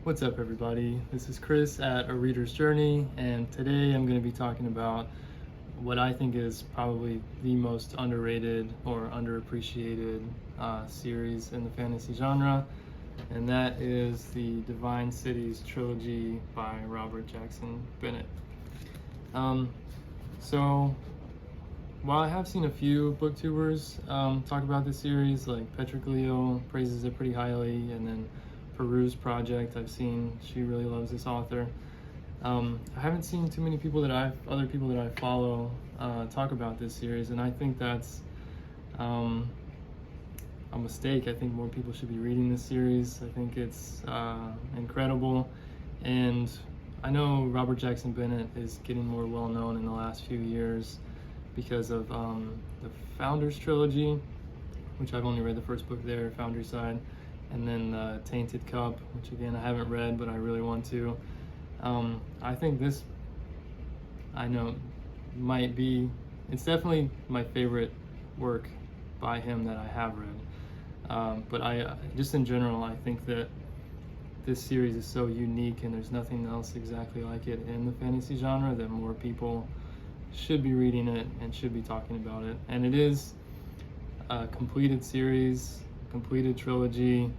What's up, everybody? This is Chris at A Reader's Journey, and today I'm going to be talking about what I think is probably the most underrated or underappreciated series in the fantasy genre, and that is the Divine Cities Trilogy by Robert Jackson Bennet. So while I have seen a few booktubers talk about this series, like Petrick Leo praises it pretty highly, and then Peru's Project, I've seen she really loves this author. I haven't seen too many people other people that I follow talk about this series, and I think that's a mistake. I think more people should be reading this series. I think it's incredible, and I know Robert Jackson Bennet is getting more well known in the last few years because of the Founders Trilogy, which I've only read the first book there, Foundry Side, and then Tainted Cup, which again I haven't read, but I really want to. I think this, it's definitely my favorite work by him that I have read. But just in general, I think that this series is so unique and there's nothing else exactly like it in the fantasy genre that more people should be reading it and should be talking about it. And it is a completed series, completed trilogy,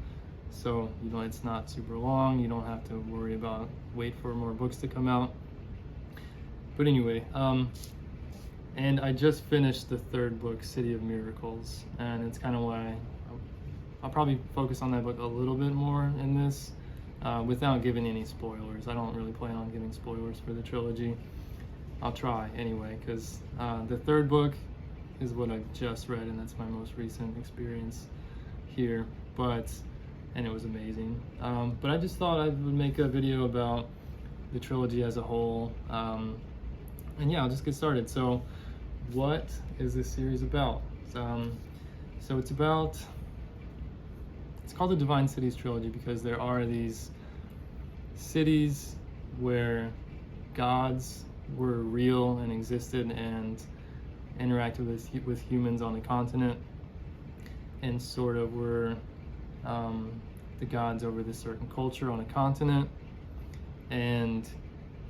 so it's not super long. You don't have to worry about wait for more books to come out. But anyway, and I just finished the third book, City of Miracles, and it's kind of why I'll probably focus on that book a little bit more in this, without giving any spoilers. I don't really plan on giving spoilers for the trilogy. I'll try anyway, because the third book is what I just read, and that's my most recent experience here, and it was amazing. But I just thought I would make a video about the trilogy as a whole, and yeah, I'll just get started. So what is this series about? So it's called the Divine Cities Trilogy because there are these cities where gods were real and existed and interacted with humans on the continent, and sort of were the gods over this certain culture on a continent, and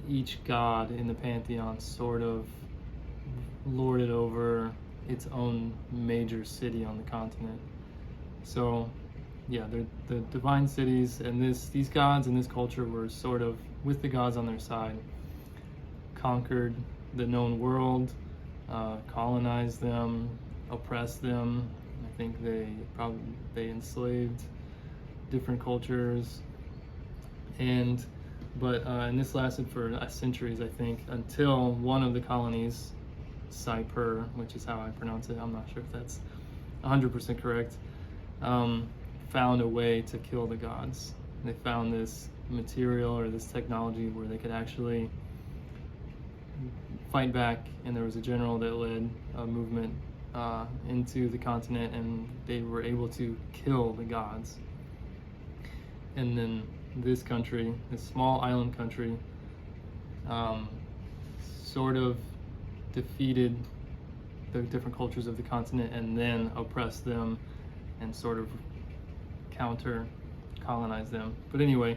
each god in the pantheon sort of lorded over its own major city on the continent. So yeah, the divine cities, and these gods in this culture were sort of, with the gods on their side, conquered the known world, colonized them, oppressed them. I think they enslaved different cultures, and this lasted for centuries, I think, until one of the colonies, Cyper, which is how I pronounce it, I'm not sure if that's 100% correct, found a way to kill the gods. They found this material or this technology where they could actually fight back, and there was a general that led a movement into the continent, and they were able to kill the gods. And then this country, this small island country, sort of defeated the different cultures of the continent and then oppressed them and sort of colonize them. But anyway,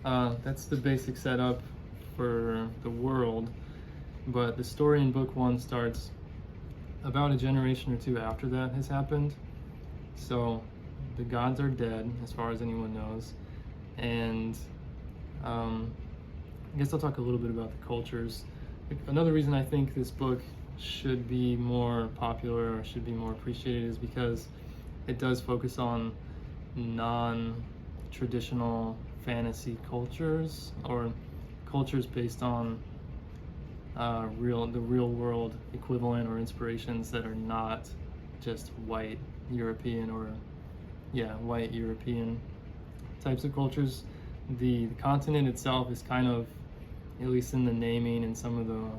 that's the basic setup for the world. But the story in book one starts about a generation or two after that has happened. So the gods are dead, as far as anyone knows. And I guess I'll talk a little bit about the cultures. Another reason I think this book should be more popular or should be more appreciated is because it does focus on non-traditional fantasy cultures, or cultures based on the real world equivalent or inspirations that are not just white European types of cultures. The continent itself is kind of, at least in the naming and some of the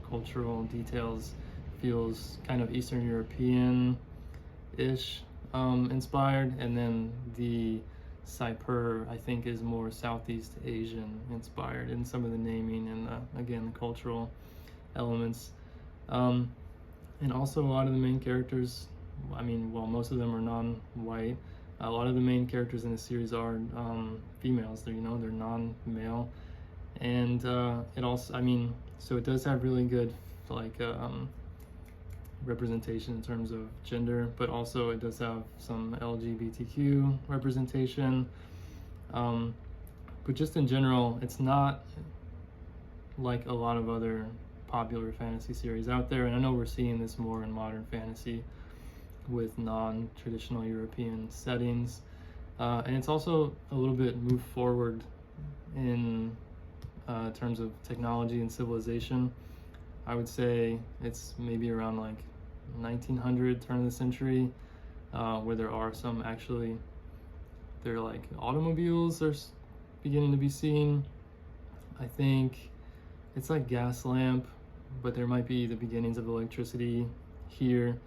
cultural details, feels kind of Eastern European-ish inspired, and then the Cyper, I think, is more Southeast Asian inspired in some of the naming and again the cultural elements, and also a lot of the main characters, I mean, while most of them are non-white, A lot of the main characters in the series are females. They're they're non-male, and it also, so it does have really good like representation in terms of gender, but also it does have some LGBTQ representation. But just in general, it's not like a lot of other popular fantasy series out there, and I know we're seeing this more in modern fantasy with non-traditional European settings, and it's also a little bit moved forward in terms of technology and civilization. I would say it's maybe around like 1900, turn of the century, where there are some actually, they're like automobiles are beginning to be seen. I think it's like gas lamp, but there might be the beginnings of electricity here,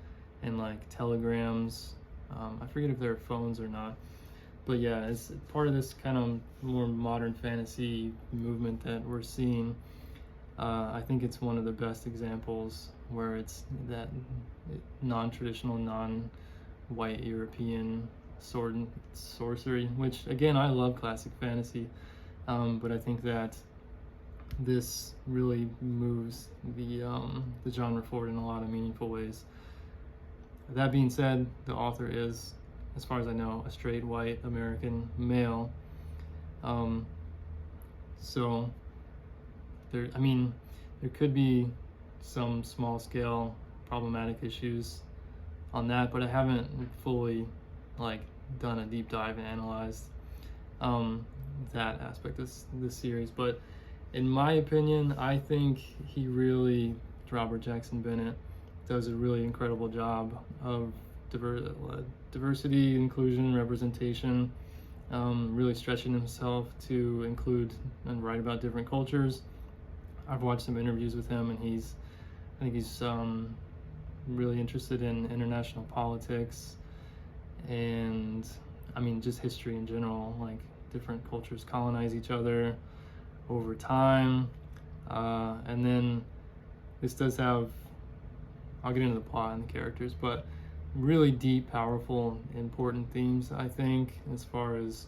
and like telegrams. I forget if there are phones or not, but yeah, it's part of this kind of more modern fantasy movement that we're seeing. I think it's one of the best examples where it's that non-traditional, non-white European sword and sorcery, which again, I love classic fantasy, but I think that this really moves the genre forward in a lot of meaningful ways. That being said, the author is, as far as I know, a straight white American male. So there could be some small scale problematic issues on that, but I haven't fully like done a deep dive and analyzed that aspect of this series. But in my opinion, I think Robert Jackson Bennet does a really incredible job of diversity, inclusion, representation, really stretching himself to include and write about different cultures. I've watched some interviews with him, and I think he's really interested in international politics and just history in general, like different cultures colonize each other over time, and then this does have, I'll get into the plot and the characters, but really deep, powerful, important themes, I think, as far as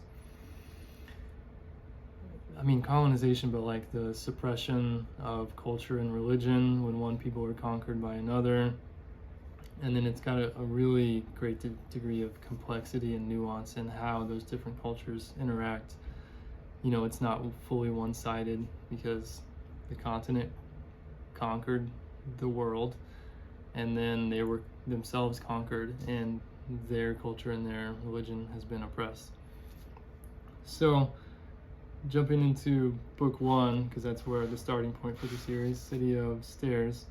colonization, but like the suppression of culture and religion when one people were conquered by another. And then it's got a really great degree of complexity and nuance in how those different cultures interact. It's not fully one-sided, because the continent conquered the world, and then they were themselves conquered, and their culture and their religion has been oppressed. So jumping into book one, because that's where the starting point for the series, City of Stairs.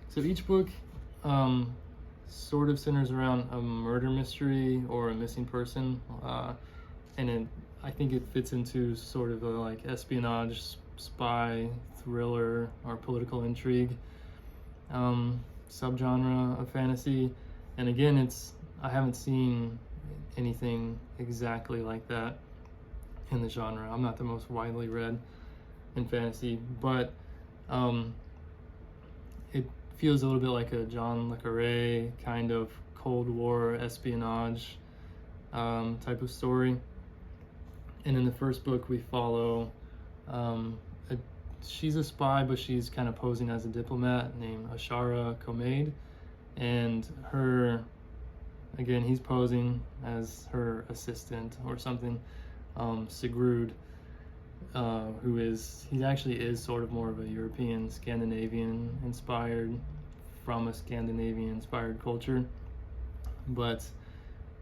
So each book sort of centers around a murder mystery or a missing person, and I think it fits into sort of a like espionage, spy, thriller, or political intrigue subgenre of fantasy. And again, I haven't seen anything exactly like that in the genre. I'm not the most widely read in fantasy, but it feels a little bit like a John le Carré kind of Cold War espionage type of story. And in the first book, we follow she's a spy, but she's kind of posing as a diplomat named Ashara Komaid, and he's posing as her assistant or something, Sigrud, he actually is sort of more of a European, Scandinavian inspired, from a Scandinavian inspired culture, but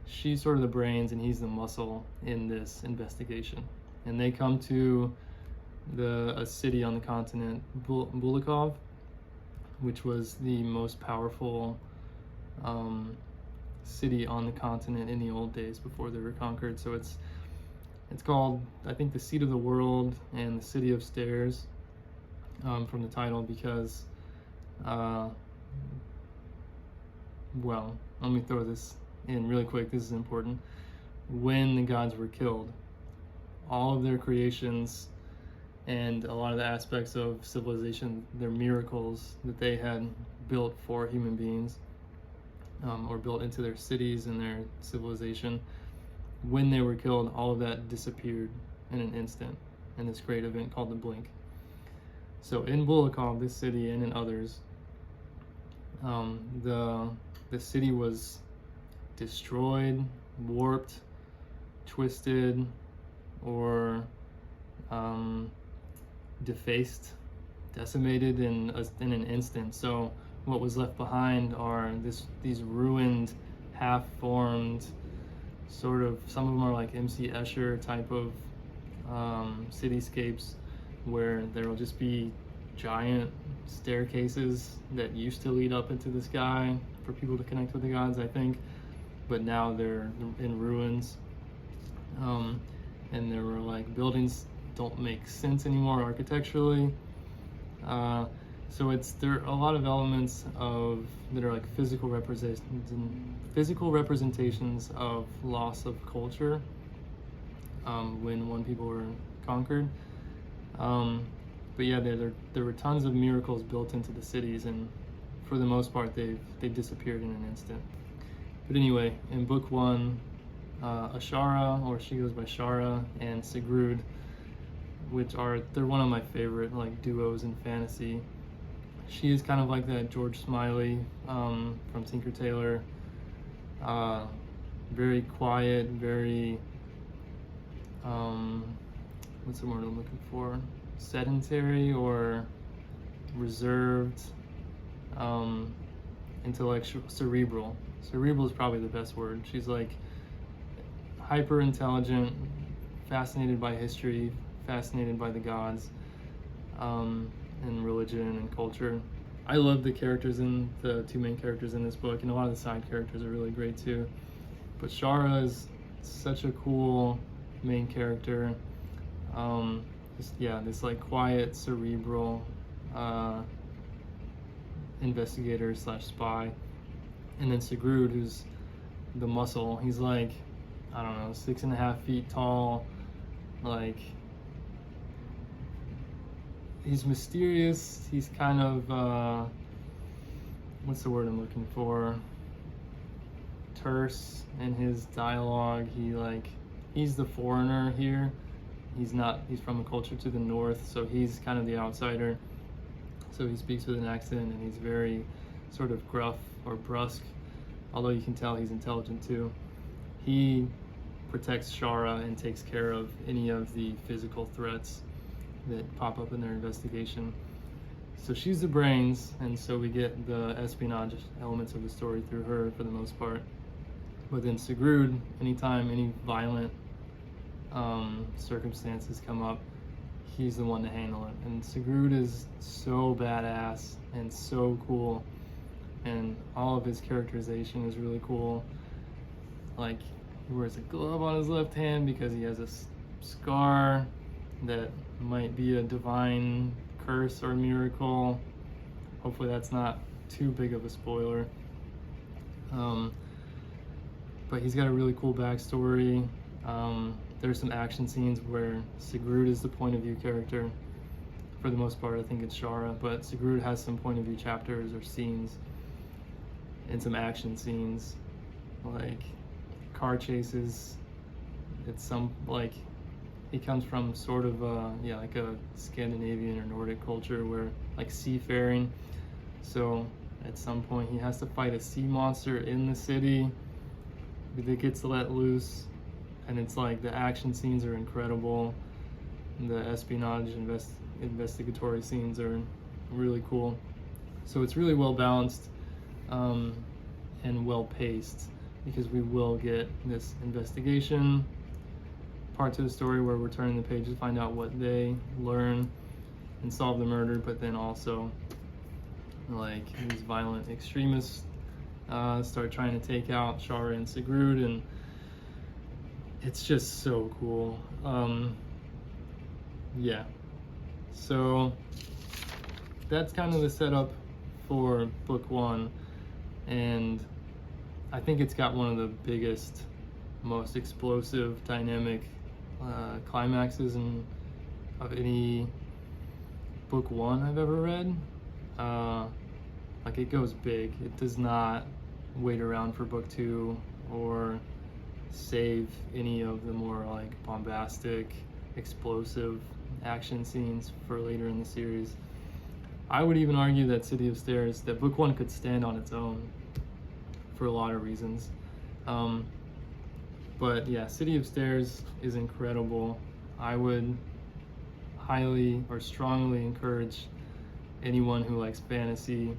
she's sort of the brains and he's the muscle in this investigation. And they come to a city on the continent, Bulikov, which was the most powerful city on the continent in the old days before they were conquered. So it's called, I think, the Seat of the World and the City of Stairs, from the title, because well, let me throw this in really quick, this is important. When the gods were killed, all of their creations and a lot of the aspects of civilization, their miracles that they had built for human beings, or built into their cities and their civilization. When they were killed, all of that disappeared in an instant in this great event called the Blink. So in Bulakov, this city, and in others, the city was destroyed, warped, twisted, or defaced, decimated in an instant. So what was left behind are these ruined, half-formed, sort of, some of them are like MC Escher type of cityscapes, where there will just be giant staircases that used to lead up into the sky for people to connect with the gods, I think, but now they're in ruins. And there were like buildings don't make sense anymore architecturally. So there are a lot of elements that are like physical representations of loss of culture when one people were conquered. But yeah, there were tons of miracles built into the cities, and for the most part, they've disappeared in an instant. But anyway, in book 1, Ashara, or she goes by Shara, and Sigrud, they're one of my favorite like duos in fantasy. She is kind of like that George Smiley from Tinker Tailor. Very quiet, very what's the word I'm looking for? Sedentary or reserved, intellectual, cerebral. Cerebral is probably the best word. She's like hyper intelligent, fascinated by history, fascinated by the gods, and religion and culture. I love the characters the 2 main characters in this book, and a lot of the side characters are really great too. But Shara is such a cool main character. This like quiet, cerebral investigator / spy. And then Sigrud, who's the muscle. He's like, I don't know, 6.5 feet tall. Like, he's mysterious. He's kind of what's the word I'm looking for? Terse in his dialogue. He's the foreigner here. He's from a culture to the north, so he's kind of the outsider. So he speaks with an accent, and he's very sort of gruff or brusque, although you can tell he's intelligent too. He protects Shara and takes care of any of the physical threats that pop up in their investigation. So she's the brains, and so we get the espionage elements of the story through her for the most part. But then Sigrud, anytime any violent circumstances come up, he's the one to handle it. And Sigrud is so badass and so cool, and all of his characterization is really cool. Like, he wears a glove on his left hand because he has a scar that might be a divine curse or miracle. Hopefully that's not too big of a spoiler. But he's got a really cool backstory. There's some action scenes where Sigrud is the point of view character. For the most part, I think it's Shara, but Sigrud has some point of view chapters or scenes, and some action scenes, like car chases. He comes from sort of like a Scandinavian or Nordic culture where like seafaring. So at some point he has to fight a sea monster in the city that gets let loose, and it's like the action scenes are incredible. The espionage investigatory scenes are really cool. So it's really well balanced and well paced, because we will get this investigation part to the story where we're turning the page to find out what they learn and solve the murder, but then also like these violent extremists start trying to take out Shara and Sigrud, and it's just so cool. Yeah, so that's kind of the setup for book 1, and I think it's got one of the biggest, most explosive, dynamic climaxes of any book 1 I've ever read. Like, it goes big. It does not wait around for book 2 or save any of the more like bombastic, explosive action scenes for later in the series. I would even argue that that book 1 could stand on its own for a lot of reasons. But yeah, City of Stairs is incredible. I would highly or strongly encourage anyone who likes fantasy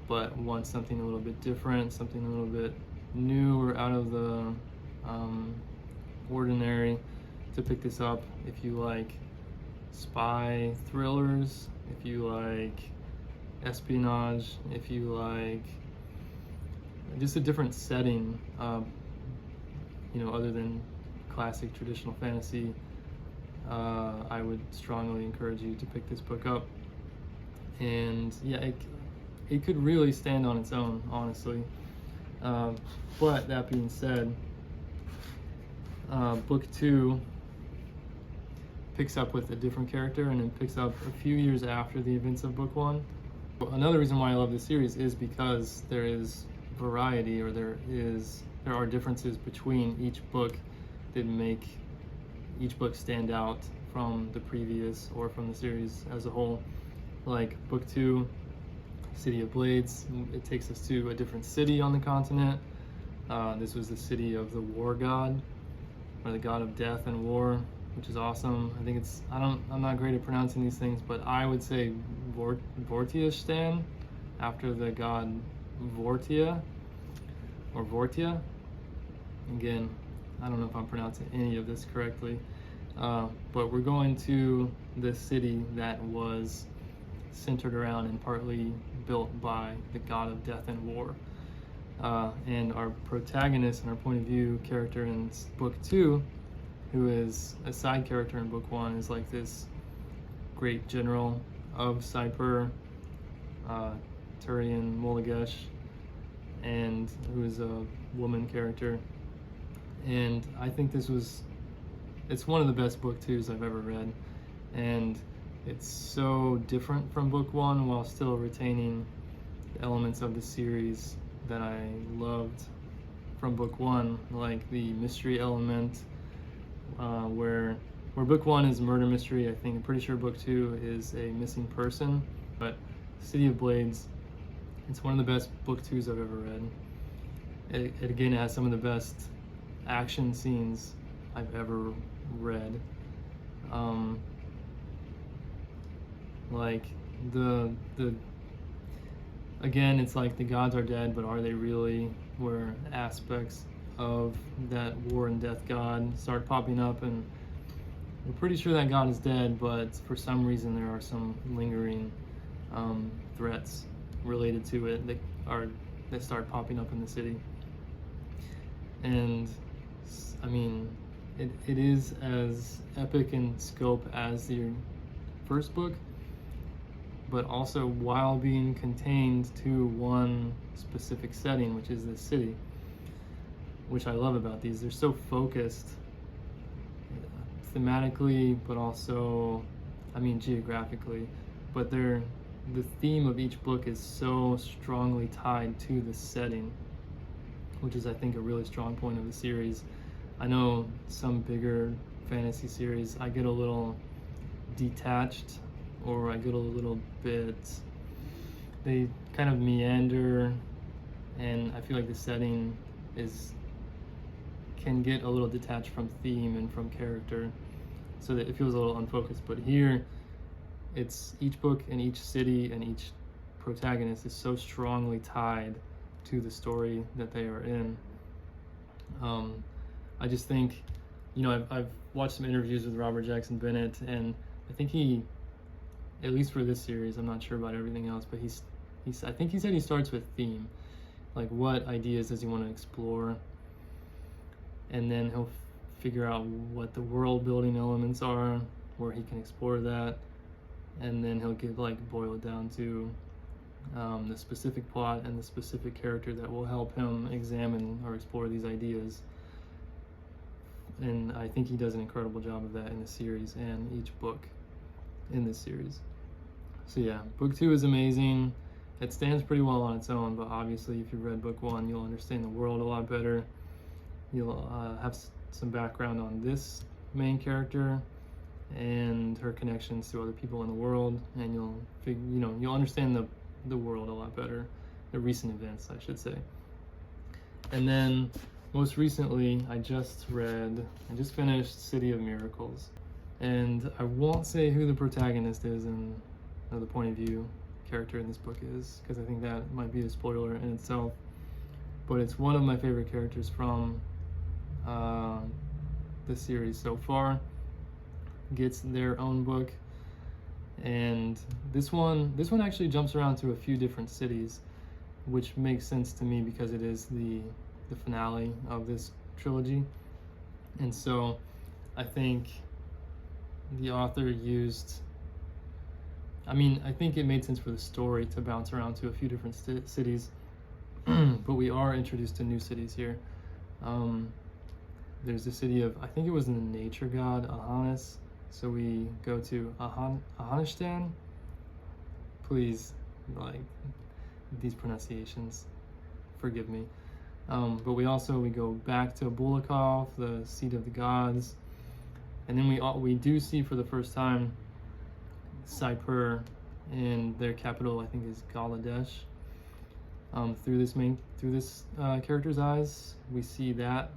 but wants something a little bit different, something a little bit new or out of the ordinary, to pick this up. If you like spy thrillers, if you like espionage, if you like just a different setting, other than classic traditional fantasy, I would strongly encourage you to pick this book up. And yeah, it could really stand on its own, honestly. But that being said, book 2 picks up with a different character, and it picks up a few years after the events of book 1. Another reason why I love this series is because there is variety, or there are differences between each book that make each book stand out from the previous or from the series as a whole. Like book 2, City of Blades, it takes us to a different city on the continent. This was the city of the war god, or the god of death and war, which is awesome. I think I'm not great at pronouncing these things, but I would say Vortiastan, after the god Vortia, or Vortia. Again, I don't know if I'm pronouncing any of this correctly, but we're going to this city that was centered around and partly built by the god of death and war. And our protagonist and our point of view character in book 2, who is a side character in book 1, is like this great general of Cypher, Turian Molagesh, and who is a woman character. And I think it's one of the best book 2s I've ever read. And it's so different from book 1 while still retaining the elements of the series that I loved from book 1, like the mystery element, where book 1 is murder mystery. I'm pretty sure book 2 is a missing person. But City of Blades, it's one of the best book 2s I've ever read. It has some of the best action scenes I've ever read. Like again, it's like the gods are dead, but are they really? Where aspects of that war and death god start popping up, and we're pretty sure that god is dead, but for some reason there are some lingering threats related to it that start popping up in the city. And I mean, it is as epic in scope as the first book, but also while being contained to one specific setting, which is this city, which I love about these. They're so focused thematically, but also, geographically, but the theme of each book is so strongly tied to the setting, which is, I think, a really strong point of the series. I know some bigger fantasy series, I get a little detached, or I get a little bit, they kind of meander, and I feel like the setting can get a little detached from theme and from character, so that it feels a little unfocused. But here, it's each book and each city and each protagonist is so strongly tied to the story that they are in. I just think, I've watched some interviews with Robert Jackson Bennet, and I think he, at least for this series, I'm not sure about everything else, but I think he said he starts with theme, like what ideas does he want to explore, and then he'll figure out what the world building elements are, where he can explore that, and then he'll boil it down to the specific plot and the specific character that will help him examine or explore these ideas. And I think he does an incredible job of that in the series and each book in this series. So yeah, book 2 is amazing. It stands pretty well on its own, but obviously if you've read book one, you'll understand the world a lot better. You'll have some background on this main character and her connections to other people in the world, and you'll understand the world a lot better, the recent events, I should say. And then most recently, I just finished City of Miracles, and I won't say who the protagonist is and the point of view character in this book is, because I think that might be a spoiler in itself, but it's one of my favorite characters from the series so far. Gets their own book, and this one actually jumps around to a few different cities, which makes sense to me because it is the finale of this trilogy. And so I think the author I think it made sense for the story to bounce around to a few different cities, but we are introduced to new cities here. There's the city of, I think it was the nature god Ahanis. So we go to Ahanistan. Please, like, these pronunciations, forgive me. But we go back to Bulakov, the seat of the gods, and then we do see for the first time Saipur, and their capital I think is Galadesh. Through this character's eyes, we see that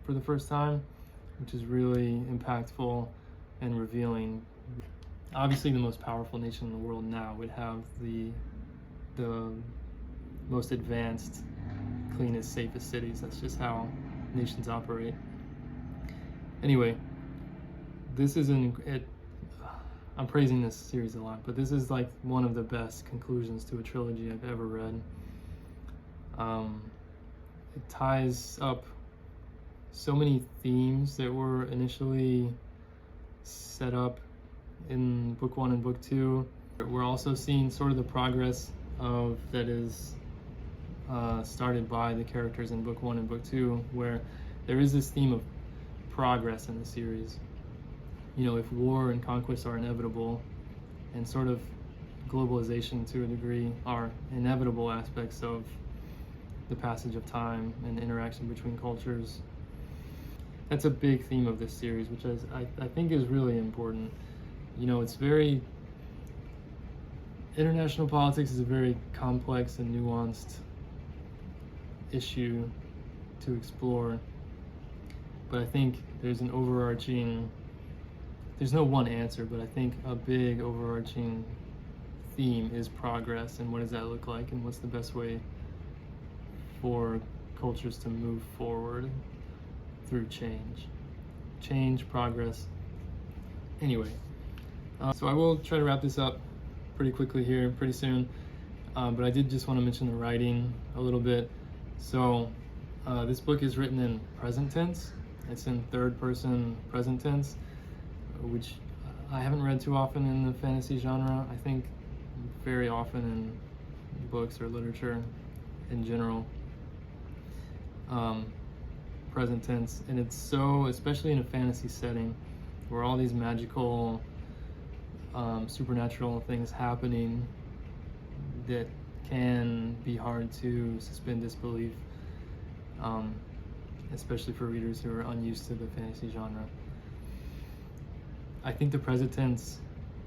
for the first time, which is really impactful and revealing. Obviously, the most powerful nation in the world now would have the most advanced, cleanest, safest cities. That's just how nations operate. Anyway, I'm praising this series a lot, but this is like one of the best conclusions to a trilogy I've ever read. It ties up so many themes that were initially set up in book one and book two. We're also seeing sort of the progress that is started by the characters in book one and book two, where there is this theme of progress in the series. If war and conquest are inevitable, and sort of globalization to a degree are inevitable aspects of the passage of time and interaction between cultures, that's a big theme of this series, which I think is really important. It's international politics is a very complex and nuanced issue to explore, but I think there's no one answer, but I think a big overarching theme is progress, and what does that look like, and what's the best way for cultures to move forward through change, progress. Anyway, so I will try to wrap this up pretty quickly here, pretty soon, but I did just want to mention the writing a little bit. So this book is written in present tense. It's in third person present tense, which I haven't read too often in the fantasy genre. I think very often in books or literature in general. Present tense, and it's so, especially in a fantasy setting where all these magical supernatural things happening, that can be hard to suspend disbelief, especially for readers who are unused to the fantasy genre. I think the present tense,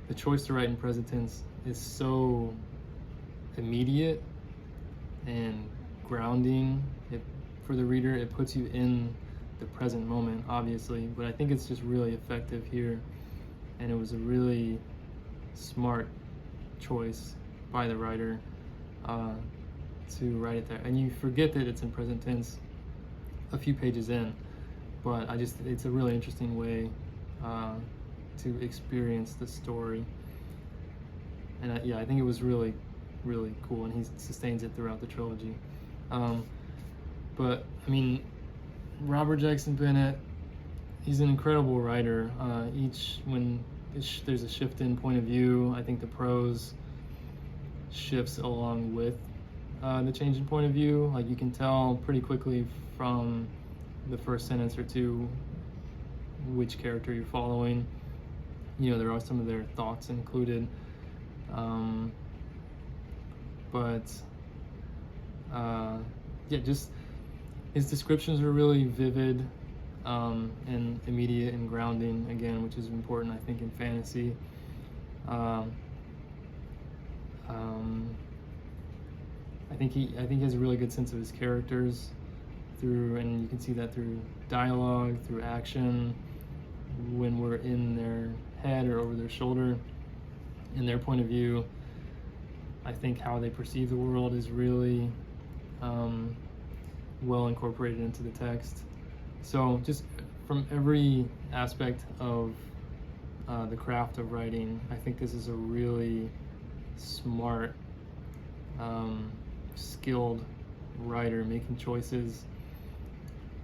the choice to write in present tense, is so immediate and grounding. For the reader, it puts you in the present moment, obviously, but I think it's just really effective here, and it was a really smart choice by the writer to write it there. And you forget that it's in present tense a few pages in, but it's a really interesting way to experience the story. And I think it was really, really cool, and he sustains it throughout the trilogy. But I mean, Robert Jackson Bennet, he's an incredible writer. When there's a shift in point of view, I think the prose shifts along with the change in point of view. Like, you can tell pretty quickly from the first sentence or two which character you're following. There are some of their thoughts included. but yeah, just his descriptions are really vivid and immediate and grounding, again, which is important, I think, in fantasy. I think he has a really good sense of his characters and you can see that through dialogue, through action, when we're in their head or over their shoulder, in their point of view. I think how they perceive the world is really well incorporated into the text. So just from every aspect of the craft of writing, I think this is a really smart, skilled writer, making choices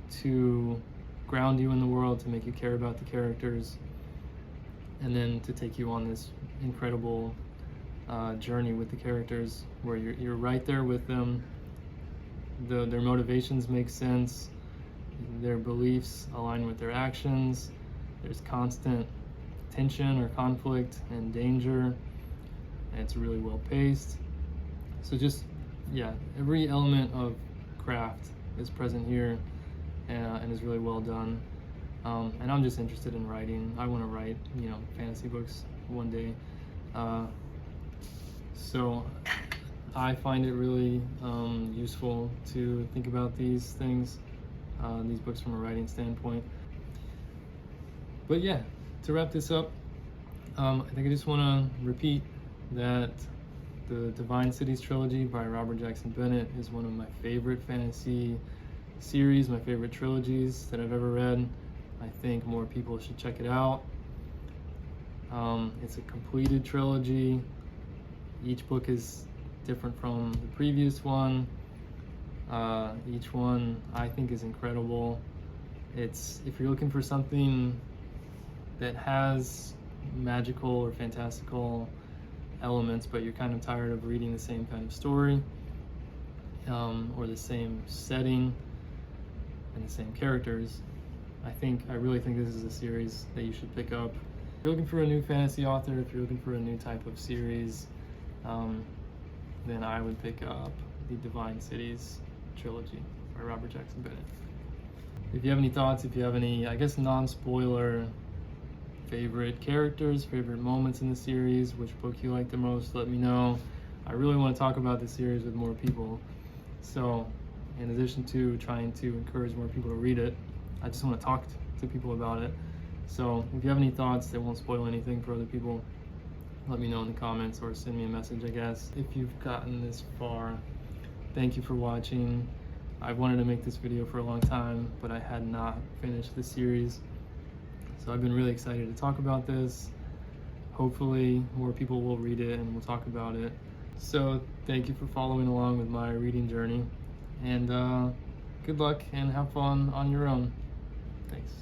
to ground you in the world, to make you care about the characters, and then to take you on this incredible journey with the characters where you're right there with them. Their motivations make sense, their beliefs align with their actions, there's constant tension or conflict and danger, and it's really well paced. So just, yeah, every element of craft is present here and is really well done. And I'm just interested in writing. I want to write, fantasy books one day. So I find it really useful to think about these things, these books from a writing standpoint. But yeah, to wrap this up, I think I just want to repeat that the Divine Cities trilogy by Robert Jackson Bennett is one of my favorite fantasy series, my favorite trilogies that I've ever read. I think more people should check it out. It's a completed trilogy. Each book is different from the previous one. Each one I think is incredible. If you're looking for something that has magical or fantastical elements, but you're kind of tired of reading the same kind of story, or the same setting and the same characters, I really think this is a series that you should pick up. If you're looking for a new fantasy author, if you're looking for a new type of series, then I would pick up the Divine Cities trilogy by Robert Jackson Bennett. If you have any thoughts, if you have any, I guess, non-spoiler favorite characters, favorite moments in the series, which book you like the most, let me know. I really want to talk about this series with more people. So in addition to trying to encourage more people to read it, I just want to talk to people about it. So if you have any thoughts that won't spoil anything for other people, let me know in the comments or send me a message, I guess. If you've gotten this far, thank you for watching. I've wanted to make this video for a long time, but I had not finished the series. So I've been really excited to talk about this. Hopefully more people will read it and we'll talk about it. So thank you for following along with my reading journey, and good luck and have fun on your own. Thanks.